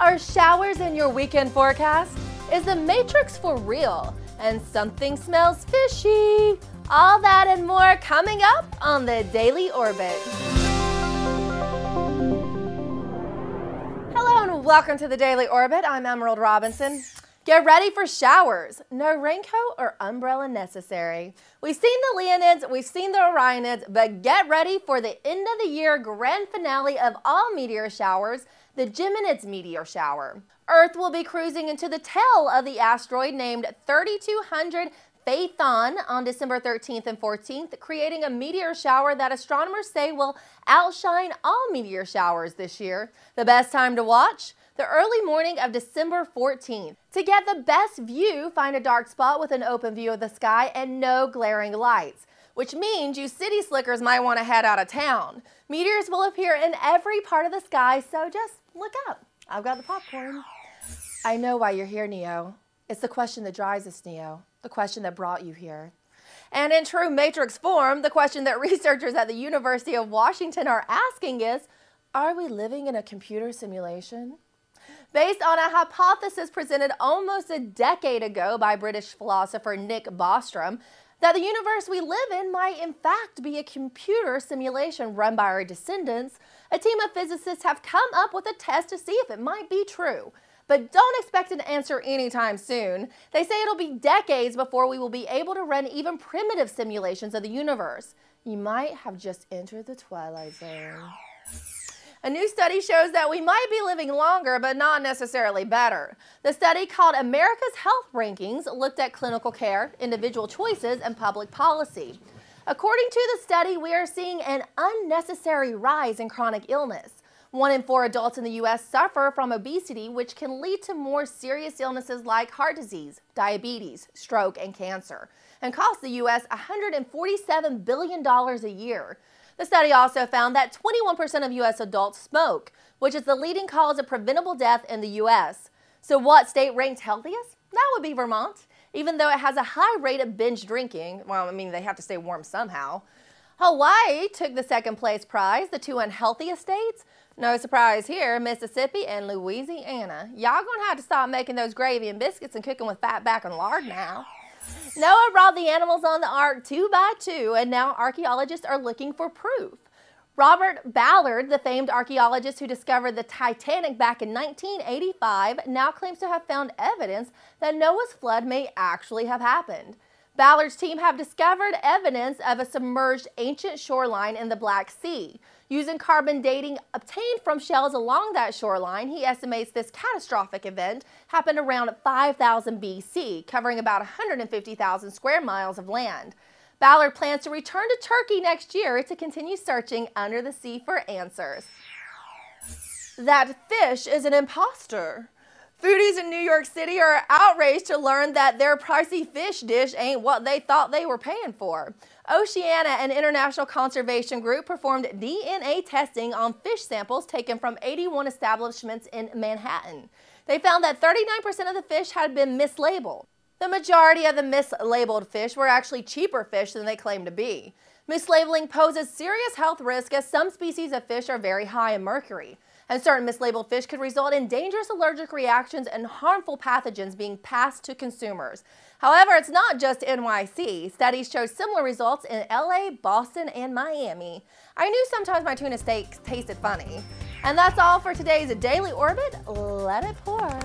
Are showers in your weekend forecast? Is the matrix for real? And something smells fishy? All that and more coming up on the Daily Orbit. Hello and welcome to the Daily Orbit. I'm Emerald Robinson. Get ready for showers. No raincoat or umbrella necessary. We've seen the Leonids, we've seen the Orionids, but get ready for the end of the year grand finale of all meteor showers, the Geminids Meteor Shower. Earth will be cruising into the tail of the asteroid named 3200 Phaethon on December 13th and 14th, creating a meteor shower that astronomers say will outshine all meteor showers this year. The best time to watch? The early morning of December 14th. To get the best view, find a dark spot with an open view of the sky and no glaring lights, which means you city slickers might want to head out of town. Meteors will appear in every part of the sky, so just look up. I've got the popcorn. I know why you're here, Neo. It's the question that drives us, Neo. The question that brought you here. And in true Matrix form, the question that researchers at the University of Washington are asking is, are we living in a computer simulation? Based on a hypothesis presented almost a decade ago by British philosopher Nick Bostrom, that the universe we live in might in fact be a computer simulation run by our descendants, a team of physicists have come up with a test to see if it might be true. But don't expect an answer anytime soon. They say it'll be decades before we will be able to run even primitive simulations of the universe. You might have just entered the twilight zone. A new study shows that we might be living longer, but not necessarily better. The study, called America's Health Rankings, looked at clinical care, individual choices, and public policy. According to the study, we are seeing an unnecessary rise in chronic illness. 1 in 4 adults in the U.S. suffer from obesity, which can lead to more serious illnesses like heart disease, diabetes, stroke, and cancer, and cost the U.S. $147 billion a year. The study also found that 21% of U.S. adults smoke, which is the leading cause of preventable death in the U.S. So what state ranked healthiest? That would be Vermont, even though it has a high rate of binge drinking. Well, I mean, they have to stay warm somehow. Hawaii took the second place prize, the 2 unhealthiest states. No surprise here, Mississippi and Louisiana. Y'all gonna have to stop making those gravy and biscuits and cooking with fat back and lard now. Noah brought the animals on the ark 2 by 2, and now archaeologists are looking for proof. Robert Ballard, the famed archaeologist who discovered the Titanic back in 1985, now claims to have found evidence that Noah's flood may actually have happened. Ballard's team have discovered evidence of a submerged ancient shoreline in the Black Sea. Using carbon dating obtained from shells along that shoreline, he estimates this catastrophic event happened around 5000 BC, covering about 150,000 square miles of land. Ballard plans to return to Turkey next year to continue searching under the sea for answers. That fish is an imposter. Foodies in New York City are outraged to learn that their pricey fish dish ain't what they thought they were paying for. Oceana, an international conservation group, performed DNA testing on fish samples taken from 81 establishments in Manhattan. They found that 39% of the fish had been mislabeled. The majority of the mislabeled fish were actually cheaper fish than they claimed to be. Mislabeling poses serious health risk as some species of fish are very high in mercury, and certain mislabeled fish could result in dangerous allergic reactions and harmful pathogens being passed to consumers. However, it's not just NYC. Studies show similar results in LA, Boston, and Miami. I knew sometimes my tuna steaks tasted funny. And that's all for today's Daily Orbit. Let it pour.